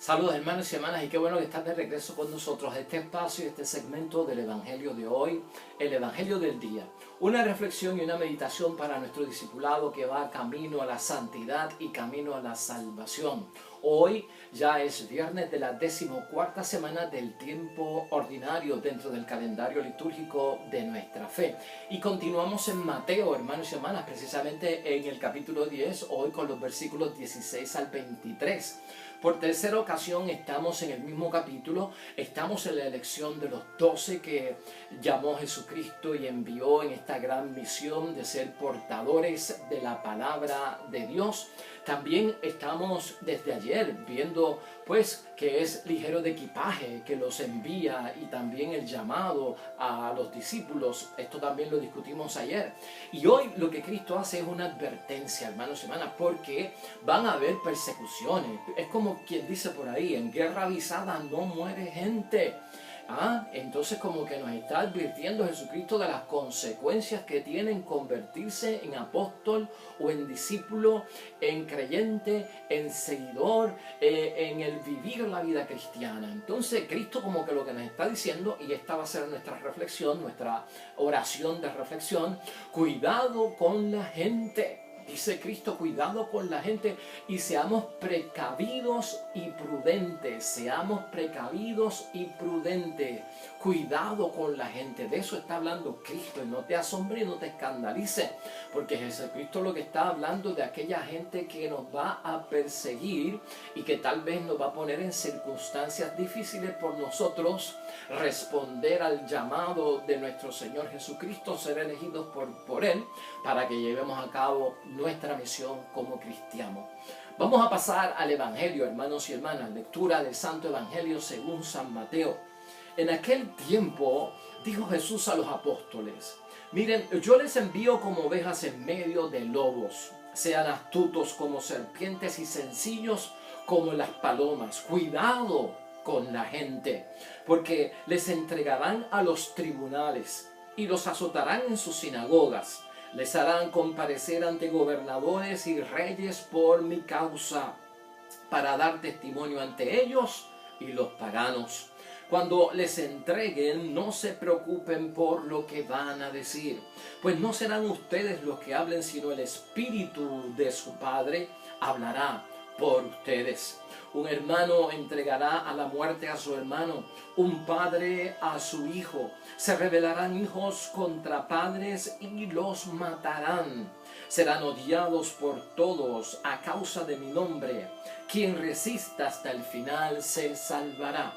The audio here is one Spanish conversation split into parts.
Saludos hermanos y hermanas, y qué bueno que estás de regreso con nosotros a este espacio y este segmento del Evangelio de hoy, el Evangelio del día. Una reflexión y una meditación para nuestro discipulado que va camino a la santidad y camino a la salvación. Hoy ya es viernes de la 14ª semana del tiempo ordinario dentro del calendario litúrgico de nuestra fe. Y continuamos en Mateo, hermanos y hermanas, precisamente en el capítulo 10, hoy con los versículos 16 al 23. Por tercera ocasión estamos en el mismo capítulo, estamos en la elección de los 12 que llamó Jesucristo y envió en esta gran misión de ser portadores de la palabra de Dios. También estamos desde ayer viendo pues que es ligero de equipaje, que los envía, y también el llamado a los discípulos. Esto también lo discutimos ayer. Y hoy lo que Cristo hace es una advertencia, hermanos y hermanas, porque van a haber persecuciones. Es como quien dice por ahí, en guerra avisada no muere gente. Entonces como que nos está advirtiendo Jesucristo de las consecuencias que tienen convertirse en apóstol o en discípulo, en creyente, en seguidor, en el vivir la vida cristiana. Entonces Cristo como que lo que nos está diciendo, y esta va a ser nuestra reflexión, nuestra oración de reflexión: cuidado con la gente. Dice Cristo, cuidado con la gente y seamos precavidos y prudentes. Seamos precavidos y prudentes. Cuidado con la gente. De eso está hablando Cristo. Y no te asombre y no te escandalice. Porque Jesucristo lo que está hablando de aquella gente que nos va a perseguir y que tal vez nos va a poner en circunstancias difíciles por nosotros responder al llamado de nuestro Señor Jesucristo, ser elegidos por Él, para que llevemos a cabo nuestra misión como cristianos. Vamos a pasar al Evangelio, hermanos y hermanas. Lectura del Santo Evangelio según San Mateo. En aquel tiempo dijo Jesús a los apóstoles: miren, yo les envío como ovejas en medio de lobos. Sean astutos como serpientes y sencillos como las palomas. Cuidado con la gente, porque les entregarán a los tribunales y los azotarán en sus sinagogas. Les harán comparecer ante gobernadores y reyes por mi causa, para dar testimonio ante ellos y los paganos. Cuando les entreguen, no se preocupen por lo que van a decir, pues no serán ustedes los que hablen, sino el Espíritu de su Padre hablará por ustedes. Un hermano entregará a la muerte a su hermano, un padre a su hijo. Se rebelarán hijos contra padres y los matarán. Serán odiados por todos a causa de mi nombre. Quien resista hasta el final se salvará.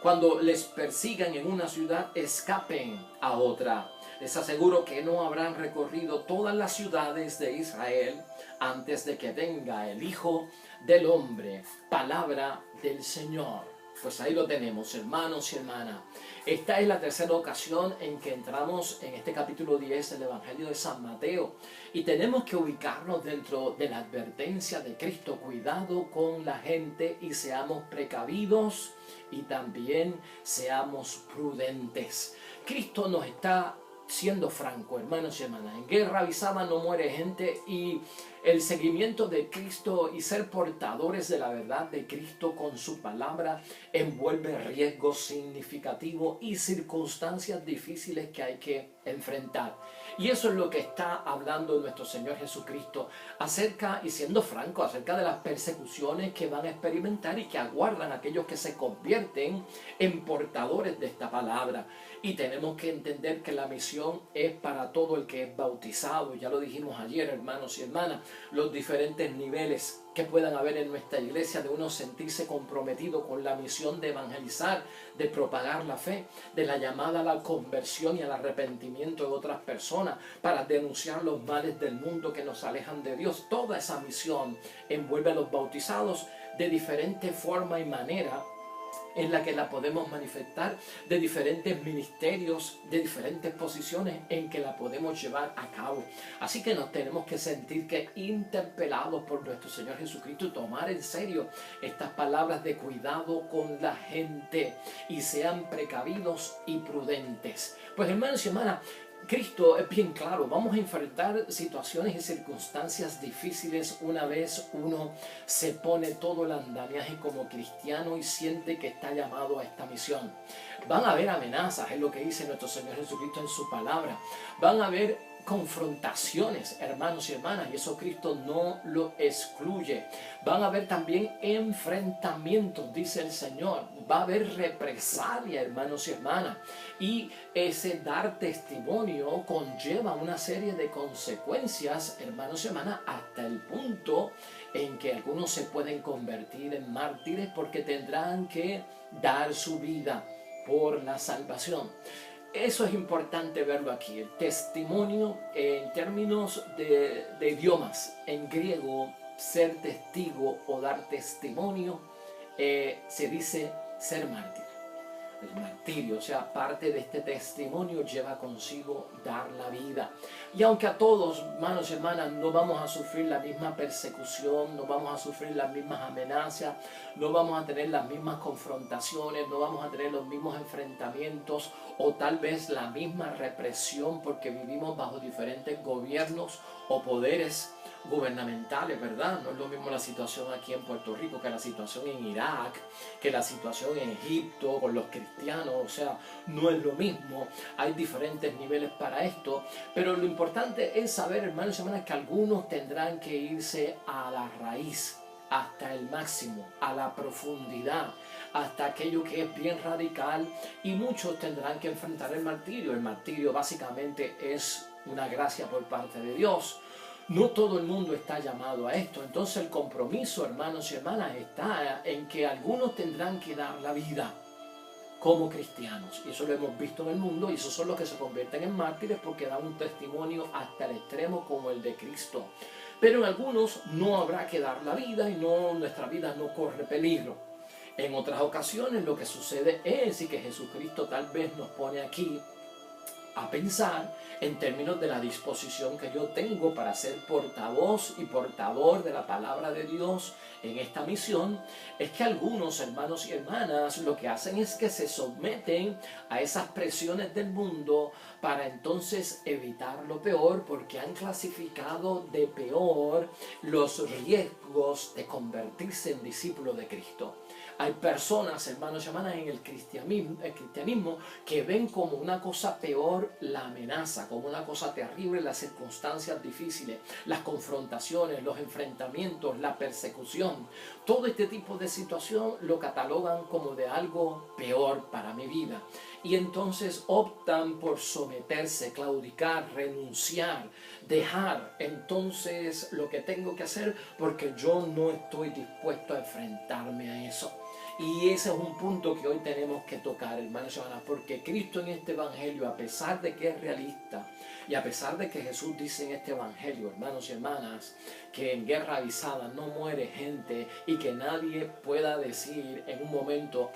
Cuando les persigan en una ciudad, escapen a otra. Les aseguro que no habrán recorrido todas las ciudades de Israel antes de que venga el Hijo del Hombre. Palabra del Señor. Pues ahí lo tenemos, hermanos y hermanas. Esta es la tercera ocasión en que entramos en este capítulo 10 del Evangelio de San Mateo. Y tenemos que ubicarnos dentro de la advertencia de Cristo. Cuidado con la gente y seamos precavidos y también seamos prudentes. Cristo nos está siendo franco, hermanos y hermanas. En guerra avisada no muere gente, y el seguimiento de Cristo y ser portadores de la verdad de Cristo con su palabra envuelve riesgos significativos y circunstancias difíciles que hay que enfrentar. Y eso es lo que está hablando nuestro Señor Jesucristo acerca, y siendo franco, acerca de las persecuciones que van a experimentar y que aguardan aquellos que se convierten en portadores de esta palabra. Y tenemos que entender que la misión es para todo el que es bautizado. Ya lo dijimos ayer, hermanos y hermanas, los diferentes niveles que puedan haber en nuestra iglesia, de uno sentirse comprometido con la misión de evangelizar, de propagar la fe, de la llamada a la conversión y al arrepentimiento de otras personas, para denunciar los males del mundo que nos alejan de Dios. Toda esa misión envuelve a los bautizados de diferente forma y manera, en la que la podemos manifestar, de diferentes ministerios, de diferentes posiciones en que la podemos llevar a cabo. Así que nos tenemos que sentir que interpelados por nuestro Señor Jesucristo y tomar en serio estas palabras de cuidado con la gente y sean precavidos y prudentes. Pues hermanos y hermanas, Cristo es bien claro, vamos a enfrentar situaciones y circunstancias difíciles una vez uno se pone todo el andamiaje como cristiano y siente que está llamado a esta misión. Van a haber amenazas, es lo que dice nuestro Señor Jesucristo en su palabra. Van a haber confrontaciones, hermanos y hermanas, y eso Cristo no lo excluye. Van a haber también enfrentamientos, dice el Señor. Va a haber represalia, hermanos y hermanas. Y ese dar testimonio conlleva una serie de consecuencias, hermanos y hermanas, hasta el punto en que algunos se pueden convertir en mártires porque tendrán que dar su vida por la salvación. Eso es importante verlo aquí. El testimonio en términos de idiomas, en griego, ser testigo o dar testimonio, se dice ser mártir. El martirio, o sea, parte de este testimonio lleva consigo dar la vida. Y aunque a todos, hermanos y hermanas, no vamos a sufrir la misma persecución, no vamos a sufrir las mismas amenazas, no vamos a tener las mismas confrontaciones, no vamos a tener los mismos enfrentamientos o tal vez la misma represión porque vivimos bajo diferentes gobiernos o poderes gubernamentales, ¿verdad? No es lo mismo la situación aquí en Puerto Rico que la situación en Irak, que la situación en Egipto con los cristianos, o sea, no es lo mismo. Hay diferentes niveles para esto, pero lo importante es saber, hermanos y hermanas, que algunos tendrán que irse a la raíz, hasta el máximo, a la profundidad, hasta aquello que es bien radical, y muchos tendrán que enfrentar el martirio. El martirio básicamente es una gracia por parte de Dios. No todo el mundo está llamado a esto. Entonces el compromiso, hermanos y hermanas, está en que algunos tendrán que dar la vida como cristianos. Y eso lo hemos visto en el mundo, y esos son los que se convierten en mártires porque dan un testimonio hasta el extremo como el de Cristo. Pero en algunos no habrá que dar la vida y nuestra vida no corre peligro. En otras ocasiones lo que sucede es y que Jesucristo tal vez nos pone aquí a pensar en términos de la disposición que yo tengo para ser portavoz y portador de la palabra de Dios en esta misión. Es que algunos hermanos y hermanas lo que hacen es que se someten a esas presiones del mundo para entonces evitar lo peor, porque han clasificado de peor los riesgos de convertirse en discípulos de Cristo. Hay personas, hermanos y hermanas, en el cristianismo que ven como una cosa peor la amenaza, como una cosa terrible las circunstancias difíciles, las confrontaciones, los enfrentamientos, la persecución. Todo este tipo de situación lo catalogan como de algo peor para mi vida. Y entonces optan por someterse, claudicar, renunciar, dejar entonces lo que tengo que hacer porque yo no estoy dispuesto a enfrentarme a eso. Y ese es un punto que hoy tenemos que tocar, hermanos y hermanas, porque Cristo en este evangelio, a pesar de que es realista y a pesar de que Jesús dice en este evangelio, hermanos y hermanas, que en guerra avisada no muere gente y que nadie pueda decir en un momento,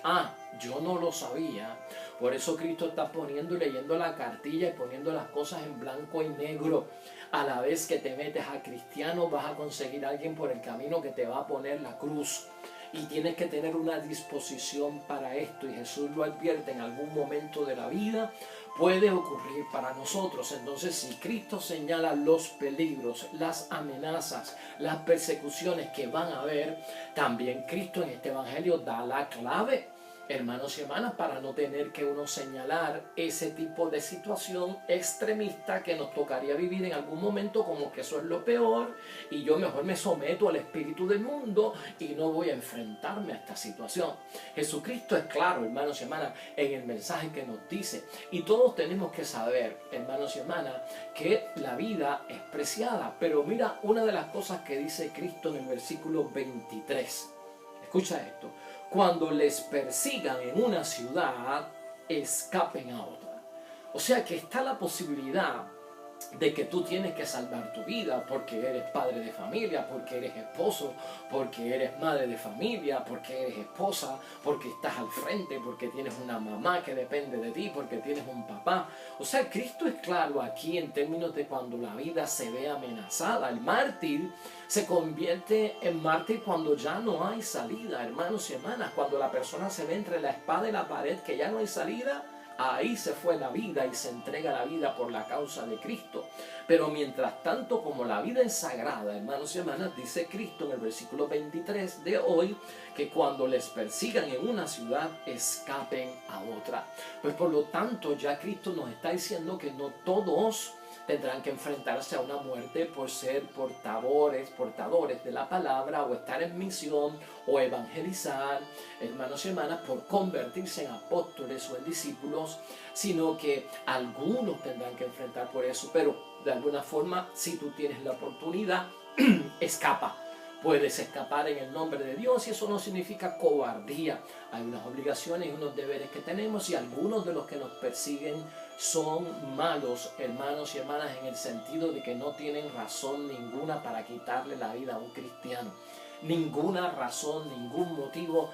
yo no lo sabía. Por eso Cristo está poniendo y leyendo la cartilla y poniendo las cosas en blanco y negro. A la vez que te metes a cristiano, vas a conseguir a alguien por el camino que te va a poner la cruz. Y tienes que tener una disposición para esto. Y Jesús lo advierte en algún momento de la vida. Puede ocurrir para nosotros. Entonces, si Cristo señala los peligros, las amenazas, las persecuciones que van a haber, también Cristo en este evangelio da la clave, hermanos y hermanas, para no tener que uno señalar ese tipo de situación extremista que nos tocaría vivir en algún momento, como que eso es lo peor y yo mejor me someto al espíritu del mundo y no voy a enfrentarme a esta situación. Jesucristo es claro, hermanos y hermanas, en el mensaje que nos dice, y todos tenemos que saber, hermanos y hermanas, que la vida es preciada. Pero mira una de las cosas que dice Cristo en el versículo 23. Escucha esto: cuando les persigan en una ciudad, escapen a otra. O sea que está la posibilidad de que tú tienes que salvar tu vida porque eres padre de familia, porque eres esposo, porque eres madre de familia, porque eres esposa, porque estás al frente, porque tienes una mamá que depende de ti, porque tienes un papá. O sea, Cristo es claro aquí en términos de cuando la vida se ve amenazada. El mártir se convierte en mártir cuando ya no hay salida, hermanos y hermanas. Cuando la persona se ve entre la espada y la pared, que ya no hay salida, Ahí se fue la vida y se entrega la vida por la causa de Cristo. Pero mientras tanto, como la vida es sagrada, hermanos y hermanas, dice Cristo en el versículo 23 de hoy, que cuando les persigan en una ciudad, escapen a otra. Pues por lo tanto, ya Cristo nos está diciendo que no todos tendrán que enfrentarse a una muerte por ser portadores de la palabra, o estar en misión, o evangelizar, hermanos y hermanas, por convertirse en apóstoles o en discípulos, sino que algunos tendrán que enfrentar por eso. Pero de alguna forma, si tú tienes la oportunidad, escapa. Puedes escapar en el nombre de Dios, y eso no significa cobardía. Hay unas obligaciones y unos deberes que tenemos, y algunos de los que nos persiguen son malos, hermanos y hermanas, en el sentido de que no tienen razón ninguna para quitarle la vida a un cristiano. Ninguna razón, ningún motivo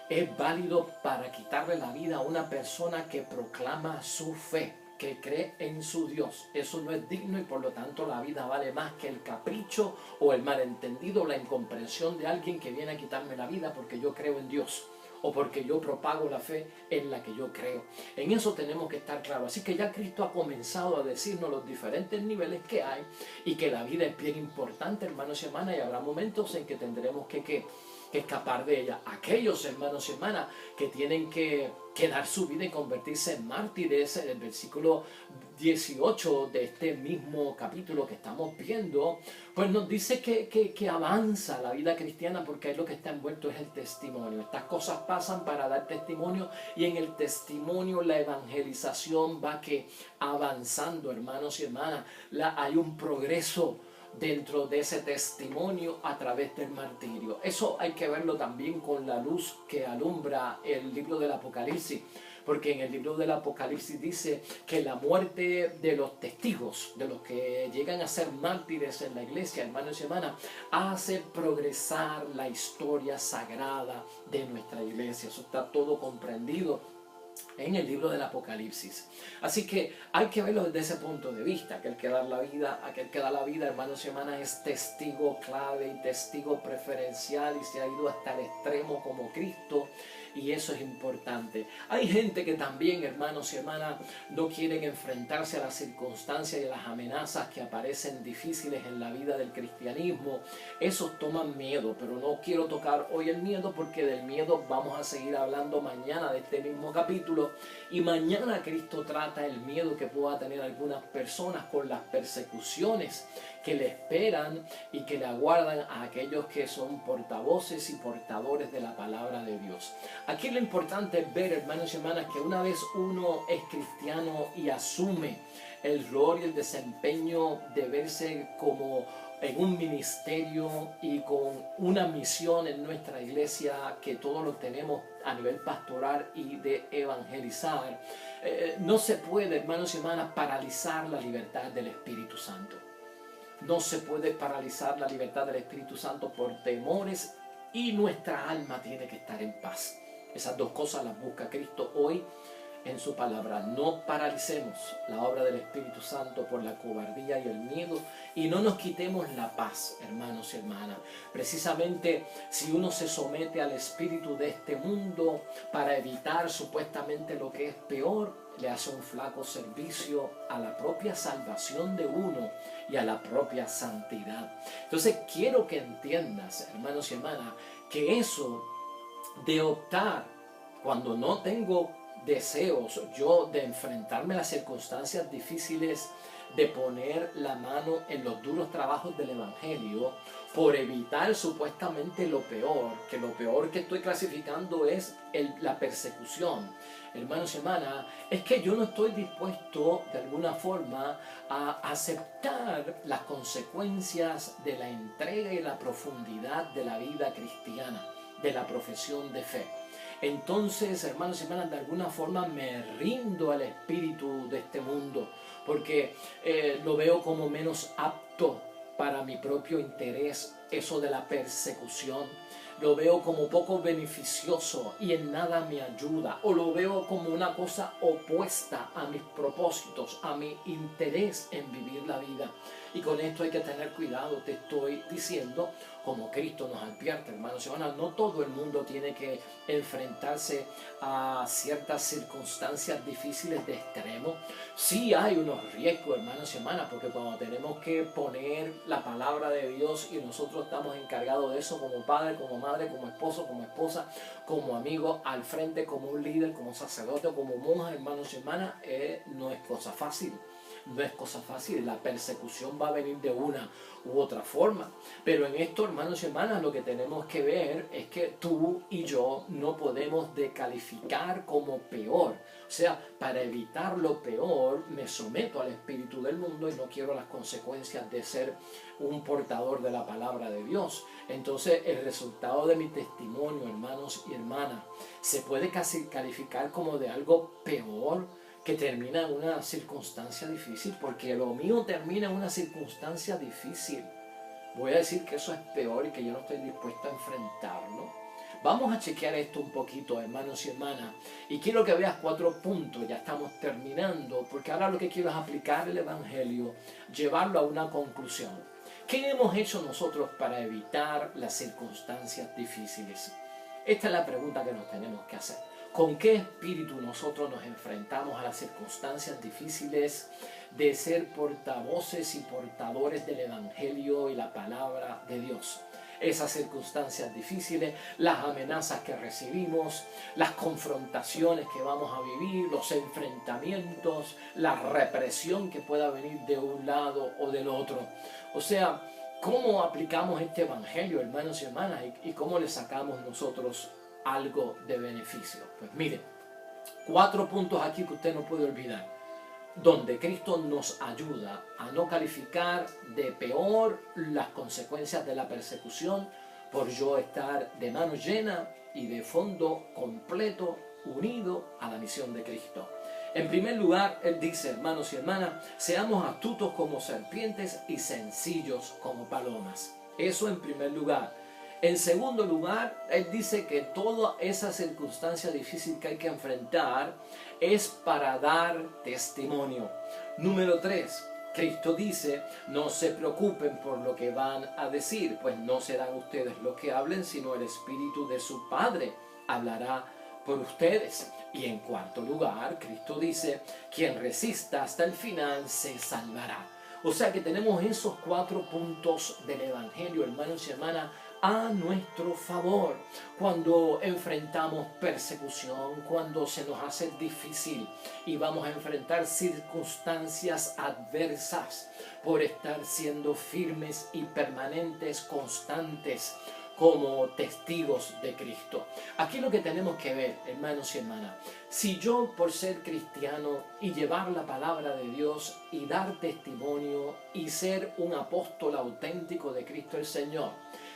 es válido para quitarle la vida a una persona que proclama su fe, que cree en su Dios. Eso no es digno, y por lo tanto la vida vale más que el capricho o el malentendido o la incomprensión de alguien que viene a quitarme la vida porque yo creo en Dios, o porque yo propago la fe en la que yo creo. En eso tenemos que estar claros. Así que ya Cristo ha comenzado a decirnos los diferentes niveles que hay, y que la vida es bien importante, hermanos y hermanas, y habrá momentos en que tendremos que escapar de ella. Aquellos hermanos y hermanas que tienen que dar su vida y convertirse en mártires, en el versículo 18 de este mismo capítulo que estamos viendo, pues nos dice que avanza la vida cristiana, porque ahí lo que está envuelto es el testimonio. Estas cosas pasan para dar testimonio, y en el testimonio la evangelización va avanzando, hermanos y hermanas. Hay un progreso dentro de ese testimonio a través del martirio. Eso hay que verlo también con la luz que alumbra el libro del Apocalipsis, porque en el libro del Apocalipsis dice que la muerte de los testigos, de los que llegan a ser mártires en la iglesia, hermanos y hermanas, hace progresar la historia sagrada de nuestra iglesia. Eso está todo comprendido en el libro del Apocalipsis. Así que hay que verlo desde ese punto de vista. Aquel que da la vida, hermanos y hermanas, es testigo clave y testigo preferencial, y se ha ido hasta el extremo como Cristo, y eso es importante. Hay gente que también, hermanos y hermanas, no quieren enfrentarse a las circunstancias y a las amenazas que aparecen difíciles en la vida del cristianismo. Esos toman miedo, pero no quiero tocar hoy el miedo, porque del miedo vamos a seguir hablando mañana de este mismo capítulo, y mañana Cristo trata el miedo que pueda tener algunas personas con las persecuciones que le esperan y que le aguardan a aquellos que son portavoces y portadores de la palabra de Dios. Aquí lo importante es ver, hermanos y hermanas, que una vez uno es cristiano y asume el rol y el desempeño de verse como en un ministerio y con una misión en nuestra iglesia, que todos lo tenemos a nivel pastoral y de evangelizar, no se puede, hermanos y hermanas, paralizar la libertad del Espíritu Santo. No se puede paralizar la libertad del Espíritu Santo por temores, y nuestra alma tiene que estar en paz. Esas dos cosas las busca Cristo hoy en su palabra. No paralicemos la obra del Espíritu Santo por la cobardía y el miedo, y no nos quitemos la paz, hermanos y hermanas. Precisamente, si uno se somete al espíritu de este mundo para evitar supuestamente lo que es peor, le hace un flaco servicio a la propia salvación de uno y a la propia santidad. Entonces quiero que entiendas, hermanos y hermanas, que eso de optar, cuando no tengo deseos yo de enfrentarme a las circunstancias difíciles, de poner la mano en los duros trabajos del Evangelio, por evitar supuestamente lo peor, que lo peor que estoy clasificando es la persecución. Hermanos y hermanas, es que yo no estoy dispuesto de alguna forma a aceptar las consecuencias de la entrega y la profundidad de la vida cristiana, de la profesión de fe. Entonces, hermanos y hermanas, de alguna forma me rindo al espíritu de este mundo, porque lo veo como menos apto para mi propio interés, eso de la persecución. Lo veo como poco beneficioso y en nada me ayuda, o lo veo como una cosa opuesta a mis propósitos, a mi interés en vivir la vida. Y con esto hay que tener cuidado, te estoy diciendo, como Cristo nos advierte, hermanos y hermanas, no todo el mundo tiene que enfrentarse a ciertas circunstancias difíciles de extremo. Sí hay unos riesgos, hermanos y hermanas, porque cuando tenemos que poner la palabra de Dios y nosotros estamos encargados de eso como padre, como madre, como esposo, como esposa, como amigo, al frente, como un líder, como sacerdote o como monja, hermanos y hermanas, no es cosa fácil. No es cosa fácil, la persecución va a venir de una u otra forma. Pero en esto, hermanos y hermanas, lo que tenemos que ver es que tú y yo no podemos descalificar como peor. O sea, para evitar lo peor, me someto al espíritu del mundo y no quiero las consecuencias de ser un portador de la palabra de Dios. Entonces, el resultado de mi testimonio, hermanos y hermanas, se puede casi calificar como de algo peor, que termina en una circunstancia difícil, porque lo mío termina en una circunstancia difícil. Voy a decir que eso es peor y que yo no estoy dispuesto a enfrentarlo. Vamos a chequear esto un poquito, hermanos y hermanas, y quiero que veas 4 puntos, ya estamos terminando, porque ahora lo que quiero es aplicar el Evangelio, llevarlo a una conclusión. ¿Qué hemos hecho nosotros para evitar las circunstancias difíciles? Esta es la pregunta que nos tenemos que hacer. ¿Con qué espíritu nosotros nos enfrentamos a las circunstancias difíciles de ser portavoces y portadores del Evangelio y la palabra de Dios? Esas circunstancias difíciles, las amenazas que recibimos, las confrontaciones que vamos a vivir, los enfrentamientos, la represión que pueda venir de un lado o del otro. O sea, ¿cómo aplicamos este Evangelio, hermanos y hermanas, y cómo le sacamos nosotros algo de beneficio? Pues mire, 4 puntos aquí que usted no puede olvidar, donde Cristo nos ayuda a no calificar de peor las consecuencias de la persecución por yo estar de mano llena y de fondo completo unido a la misión de Cristo. En primer lugar, Él dice, hermanos y hermanas, seamos astutos como serpientes y sencillos como palomas. Eso en primer lugar. En segundo lugar, Él dice que toda esa circunstancia difícil que hay que enfrentar es para dar testimonio. Número 3, Cristo dice, no se preocupen por lo que van a decir, pues no serán ustedes los que hablen, sino el Espíritu de su Padre hablará por ustedes. Y en cuarto lugar, Cristo dice, quien resista hasta el final se salvará. O sea que tenemos esos 4 puntos del Evangelio, hermanos y hermanas, a nuestro favor cuando enfrentamos persecución, cuando se nos hace difícil y vamos a enfrentar circunstancias adversas por estar siendo firmes y permanentes, constantes como testigos de Cristo. Aquí lo que tenemos que ver, hermanos y hermanas, si yo por ser cristiano y llevar la palabra de Dios y dar testimonio y ser un apóstol auténtico de Cristo el Señor,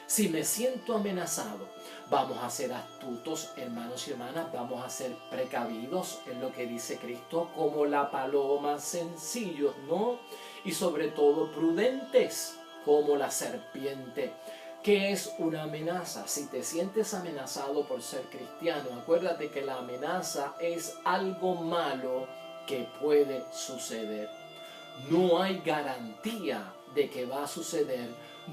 si me siento amenazado, vamos a ser astutos, hermanos y hermanas, vamos a ser precavidos en lo que dice Cristo, como la paloma, sencillos, ¿no? Y sobre todo prudentes, como la serpiente. ¿Qué es una amenaza? Si te sientes amenazado por ser cristiano, acuérdate que la amenaza es algo malo que puede suceder. No hay garantía de que va a suceder,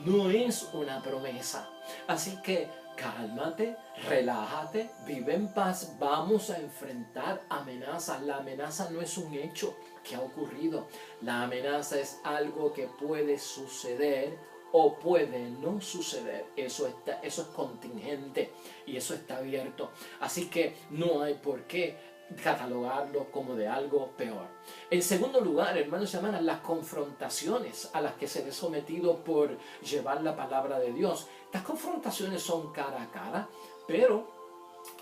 no es una promesa. Así que cálmate, relájate, vive en paz, vamos a enfrentar amenazas. La amenaza no es un hecho que ha ocurrido, la amenaza es algo que puede suceder o puede no suceder. Eso es contingente y eso está abierto. Así que no hay por qué catalogarlo como de algo peor. En segundo lugar, hermanos y hermanas, las confrontaciones a las que se ve sometido por llevar la palabra de Dios. Estas confrontaciones son cara a cara, pero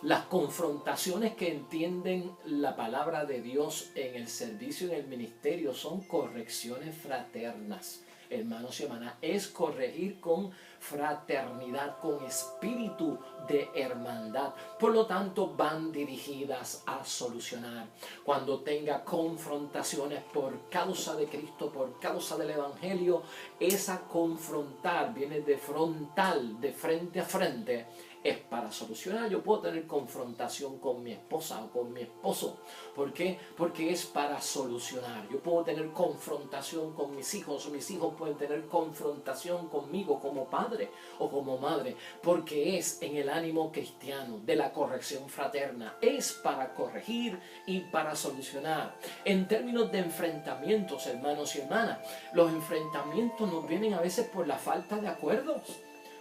las confrontaciones que entienden la palabra de Dios en el servicio, en el ministerio, son correcciones fraternas. Hermanos y hermanas, es corregir con fraternidad, con espíritu de hermandad. Por lo tanto, van dirigidas a solucionar. Cuando tenga confrontaciones por causa de Cristo, por causa del Evangelio, esa confrontar viene de frontal, de frente a frente, es para solucionar. Yo puedo tener confrontación con mi esposa o con mi esposo. ¿Por qué? Porque es para solucionar. Yo puedo tener confrontación con mis hijos pueden tener confrontación conmigo como padre o como madre, porque es en el ánimo cristiano de la corrección fraterna. Es para corregir y para solucionar. En términos de enfrentamientos, hermanos y hermanas, los enfrentamientos nos vienen a veces por la falta de acuerdos.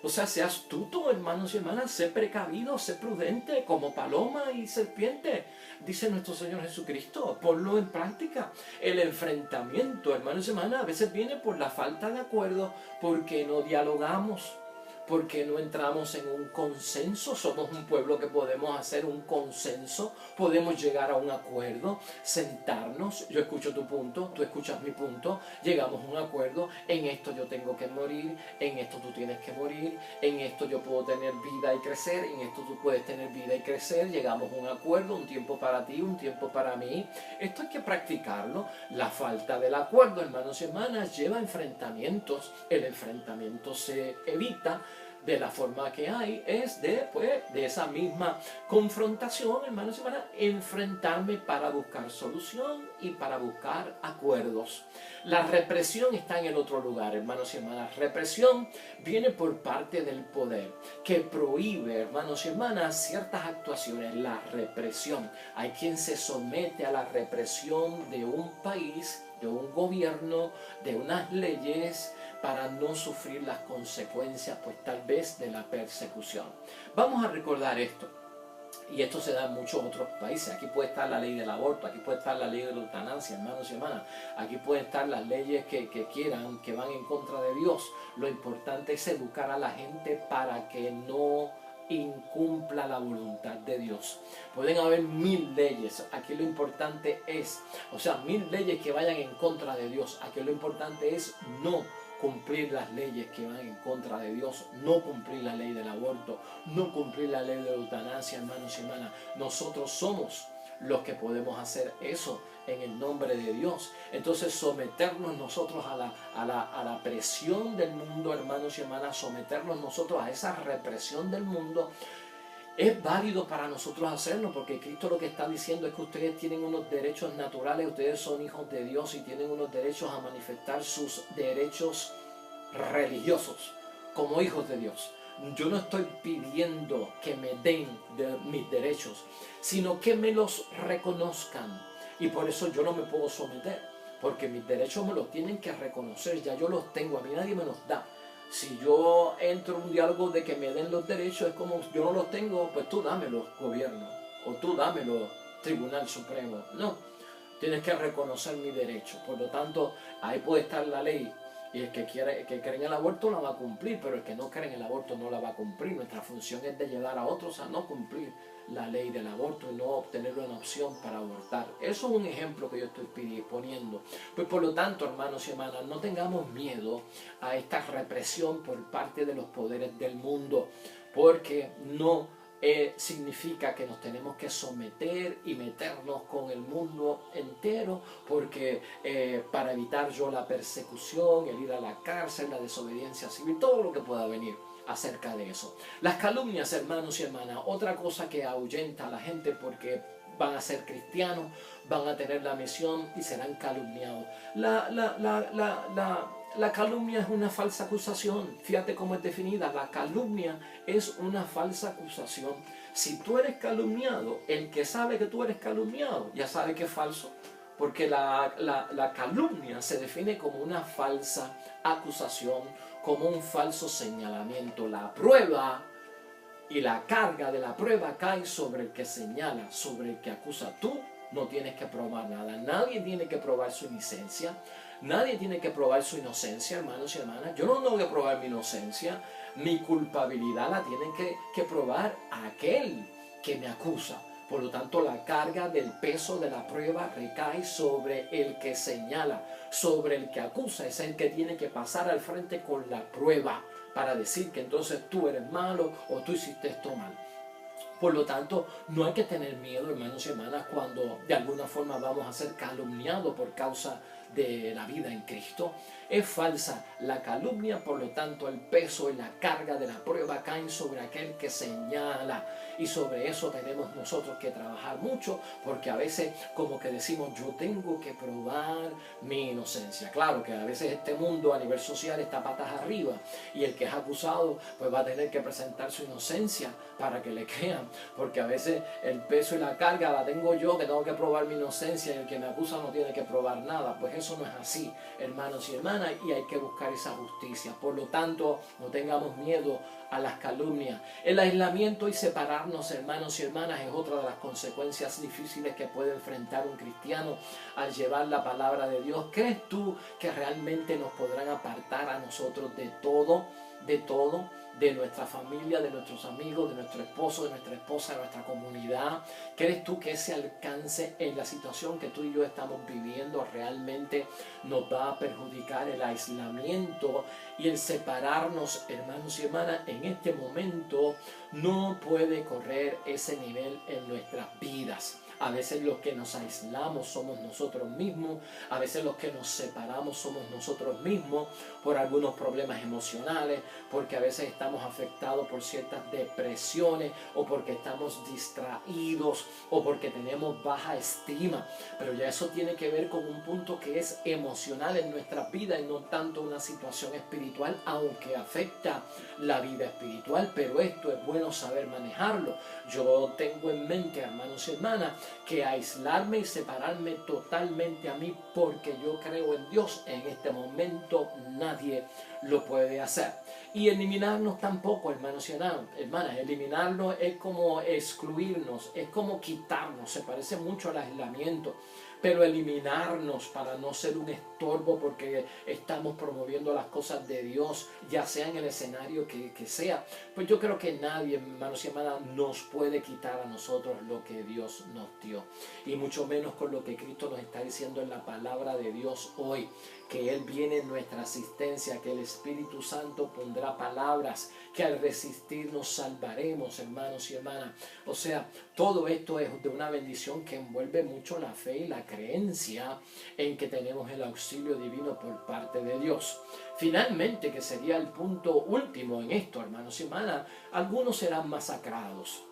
O sea, sé astuto, hermanos y hermanas, sé precavido, sé prudente, como paloma y serpiente, dice nuestro Señor Jesucristo. Ponlo en práctica. El enfrentamiento, hermanos y hermanas, a veces viene por la falta de acuerdo, porque no dialogamos, porque no entramos en un consenso. Somos un pueblo que podemos hacer un consenso, podemos llegar a un acuerdo, sentarnos, yo escucho tu punto, tú escuchas mi punto, llegamos a un acuerdo, en esto yo tengo que morir, en esto tú tienes que morir, en esto yo puedo tener vida y crecer, en esto tú puedes tener vida y crecer, llegamos a un acuerdo, un tiempo para ti, un tiempo para mí. Esto hay que practicarlo. La falta del acuerdo, hermanos y hermanas, lleva a enfrentamientos. El enfrentamiento se evita de la forma que hay, es de esa misma confrontación, hermanos y hermanas, enfrentarme para buscar solución y para buscar acuerdos. La represión está en el otro lugar, hermanos y hermanas. Represión viene por parte del poder, que prohíbe, hermanos y hermanas, ciertas actuaciones. La represión. Hay quien se somete a la represión de un país, de un gobierno, de unas leyes, para no sufrir las consecuencias, pues tal vez, de la persecución. Vamos a recordar esto, y esto se da en muchos otros países. Aquí puede estar la ley del aborto, aquí puede estar la ley de la eutanasia, hermanos y hermanas. Aquí pueden estar las leyes que quieran, que van en contra de Dios. Lo importante es educar a la gente para que no incumpla la voluntad de Dios. Pueden haber 1000 leyes, aquí lo importante es, 1000 leyes que vayan en contra de Dios. Aquí lo importante es no cumplir las leyes que van en contra de Dios, no cumplir la ley del aborto, no cumplir la ley de la eutanasia, hermanos y hermanas. Nosotros somos los que podemos hacer eso en el nombre de Dios. Entonces, someternos nosotros a la presión del mundo, hermanos y hermanas, someternos nosotros a esa represión del mundo, es válido para nosotros hacerlo, porque Cristo lo que está diciendo es que ustedes tienen unos derechos naturales, ustedes son hijos de Dios y tienen unos derechos a manifestar sus derechos religiosos como hijos de Dios. Yo no estoy pidiendo que me den mis derechos, sino que me los reconozcan. Y por eso yo no me puedo someter, porque mis derechos me los tienen que reconocer, ya yo los tengo, a mí nadie me los da. Si yo entro en un diálogo de que me den los derechos, es como yo no los tengo, pues tú dámelos, gobierno, o tú dámelos, Tribunal Supremo. No, tienes que reconocer mi derecho. Por lo tanto, ahí puede estar la ley, y el que cree en el aborto la va a cumplir, pero el que no cree en el aborto no la va a cumplir. Nuestra función es de llevar a otros a no cumplir la ley del aborto y no obtener una opción para abortar. Eso es un ejemplo que yo estoy poniendo. Pues por lo tanto, hermanos y hermanas, no tengamos miedo a esta represión por parte de los poderes del mundo, porque no significa que nos tenemos que someter y meternos con el mundo entero, porque para evitar yo la persecución, el ir a la cárcel, la desobediencia civil, todo lo que pueda venir acerca de eso. Las calumnias, hermanos y hermanas, otra cosa que ahuyenta a la gente, porque van a ser cristianos, van a tener la misión y serán calumniados. La calumnia es una falsa acusación. Fíjate cómo es definida. La calumnia es una falsa acusación. Si tú eres calumniado, el que sabe que tú eres calumniado ya sabe que es falso, porque la calumnia se define como una falsa acusación, como un falso señalamiento. La prueba y la carga de la prueba cae sobre el que señala, sobre el que acusa. Tú no tienes que probar nada. Nadie tiene que probar su inocencia. Nadie tiene que probar su inocencia, hermanos y hermanas. Yo no tengo que probar mi inocencia. Mi culpabilidad la tiene que probar aquel que me acusa. Por lo tanto, la carga del peso de la prueba recae sobre el que señala, sobre el que acusa. Es el que tiene que pasar al frente con la prueba para decir que entonces tú eres malo o tú hiciste esto mal. Por lo tanto, no hay que tener miedo, hermanos y hermanas, cuando de alguna forma vamos a ser calumniados por causa de la vida en Cristo. Es falsa la calumnia, por lo tanto el peso y la carga de la prueba caen sobre aquel que señala, y sobre eso tenemos nosotros que trabajar mucho, porque a veces como que decimos yo tengo que probar mi inocencia. Claro que a veces este mundo a nivel social está patas arriba, y el que es acusado pues va a tener que presentar su inocencia para que le crean, porque a veces el peso y la carga la tengo yo, que tengo que probar mi inocencia, y el que me acusa no tiene que probar nada. Pues eso no es así, hermanos y hermanas, y hay que buscar esa justicia. Por lo tanto, no tengamos miedo a las calumnias. El aislamiento y separarnos, hermanos y hermanas, es otra de las consecuencias difíciles que puede enfrentar un cristiano al llevar la palabra de Dios. ¿Crees tú que realmente nos podrán apartar a nosotros de todo, de nuestra familia, de nuestros amigos, de nuestro esposo, de nuestra esposa, de nuestra comunidad? ¿Crees tú que ese alcance en la situación que tú y yo estamos viviendo realmente nos va a perjudicar? El aislamiento y el separarnos, hermanos y hermanas, en este momento no puede correr ese nivel en nuestras vidas. A veces los que nos aislamos somos nosotros mismos, a veces los que nos separamos somos nosotros mismos por algunos problemas emocionales, porque a veces estamos afectados por ciertas depresiones, o porque estamos distraídos, o porque tenemos baja estima. Pero ya eso tiene que ver con un punto que es emocional en nuestra vida y no tanto una situación espiritual, aunque afecta la vida espiritual. Pero esto es bueno saber manejarlo. Yo tengo en mente, hermanos y hermanas, que aislarme y separarme totalmente a mí porque yo creo en Dios, en este momento nadie lo puede hacer. Y eliminarnos tampoco, hermanos y hermanas. Eliminarnos es como excluirnos, es como quitarnos. Se parece mucho al aislamiento. Pero eliminarnos para no ser un estorbo porque estamos promoviendo las cosas de Dios, ya sea en el escenario que sea, pues yo creo que nadie, hermanos y hermanas, nos puede quitar a nosotros lo que Dios nos dio. Y mucho menos con lo que Cristo nos está diciendo en la palabra de Dios hoy, que Él viene en nuestra asistencia, que el Espíritu Santo pondrá palabras, que al resistir nos salvaremos, hermanos y hermanas. O sea, todo esto es de una bendición que envuelve mucho la fe y la creencia en que tenemos el auxilio divino por parte de Dios. Finalmente, que sería el punto último en esto, hermanos y hermanas, algunos serán masacrados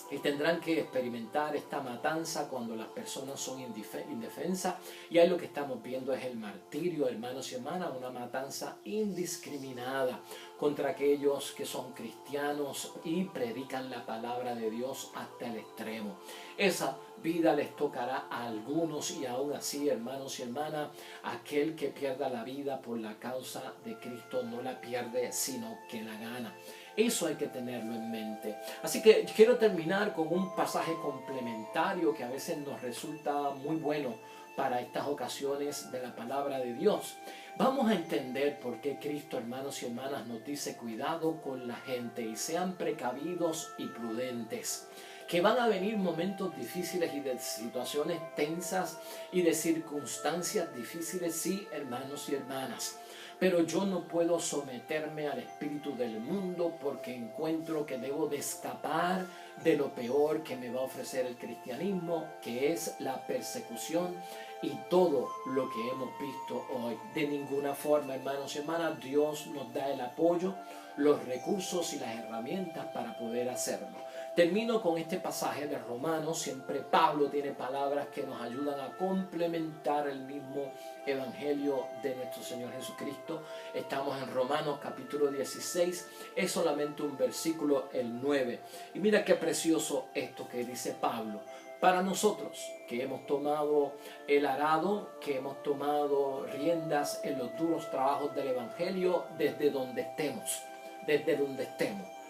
y tendrán que experimentar esta matanza cuando las personas son indefensas. Y ahí lo que estamos viendo es el martirio, hermanos y hermanas, una matanza indiscriminada contra aquellos que son cristianos y predican la palabra de Dios hasta el extremo. Esa vida les tocará a algunos, y aún así, hermanos y hermanas, aquel que pierda la vida por la causa de Cristo no la pierde, sino que la gana. Eso hay que tenerlo en mente. Así que quiero terminar con un pasaje complementario que a veces nos resulta muy bueno para estas ocasiones de la palabra de Dios. Vamos a entender por qué Cristo, hermanos y hermanas, nos dice cuidado con la gente y sean precavidos y prudentes. Que van a venir momentos difíciles y de situaciones tensas y de circunstancias difíciles, sí, hermanos y hermanas. Pero yo no puedo someterme al espíritu del mundo porque encuentro que debo de escapar de lo peor que me va a ofrecer el cristianismo, que es la persecución y todo lo que hemos visto hoy. De ninguna forma, hermanos y hermanas, Dios nos da el apoyo, los recursos y las herramientas para poder hacerlo. Termino con este pasaje de Romanos. Siempre Pablo tiene palabras que nos ayudan a complementar el mismo evangelio de nuestro Señor Jesucristo. Estamos en Romanos capítulo 16, es solamente un versículo, el 9. Y mira qué precioso esto que dice Pablo. Para nosotros que hemos tomado el arado, que hemos tomado riendas en los duros trabajos del evangelio desde donde estemos,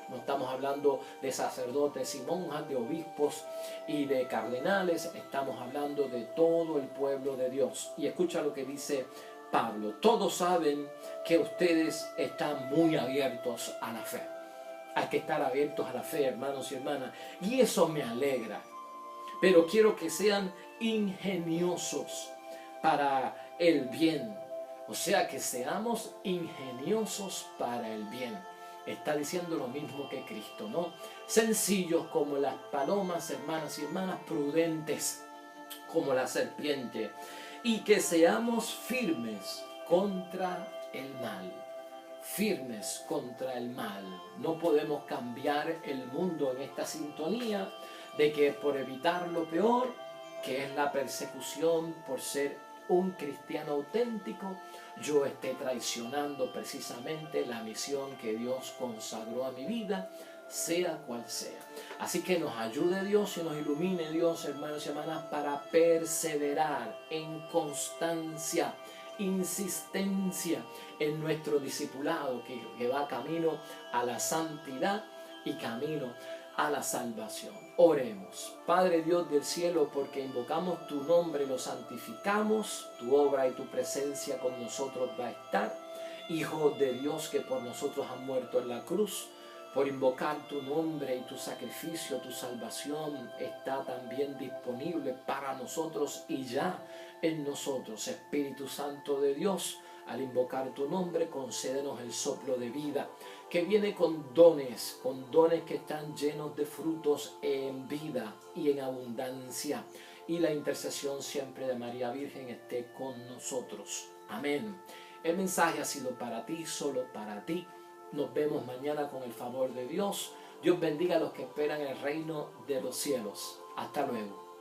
No estamos hablando de sacerdotes y monjas, de obispos y de cardenales. Estamos hablando de todo el pueblo de Dios. Y escucha lo que dice Pablo. Todos saben que ustedes están muy abiertos a la fe. Hay que estar abiertos a la fe, hermanos y hermanas. Y eso me alegra. Pero quiero que sean ingeniosos para el bien. O sea, que seamos ingeniosos para el bien. Está diciendo lo mismo que Cristo, ¿no? Sencillos como las palomas, hermanas y hermanas, prudentes como la serpiente. y que seamos firmes contra el mal. Firmes contra el mal. No podemos cambiar el mundo en esta sintonía de que por evitar lo peor, que es la persecución por ser un cristiano auténtico, yo esté traicionando precisamente la misión que Dios consagró a mi vida, sea cual sea. Así que nos ayude Dios y nos ilumine Dios, hermanos y hermanas, para perseverar en constancia, insistencia en nuestro discipulado que va camino a la santidad y camino a la salvación. Oremos. Padre Dios del cielo, porque invocamos tu nombre, lo santificamos, tu obra y tu presencia con nosotros va a estar. Hijo de Dios que por nosotros han muerto en la cruz, por invocar tu nombre y tu sacrificio, tu salvación está también disponible para nosotros y ya en nosotros. Espíritu Santo de Dios, al invocar tu nombre, concédenos el soplo de vida que viene con dones que están llenos de frutos en vida y en abundancia. Y la intercesión siempre de María Virgen esté con nosotros. Amén. El mensaje ha sido para ti, solo para ti. Nos vemos mañana con el favor de Dios. Dios bendiga a los que esperan el reino de los cielos. Hasta luego.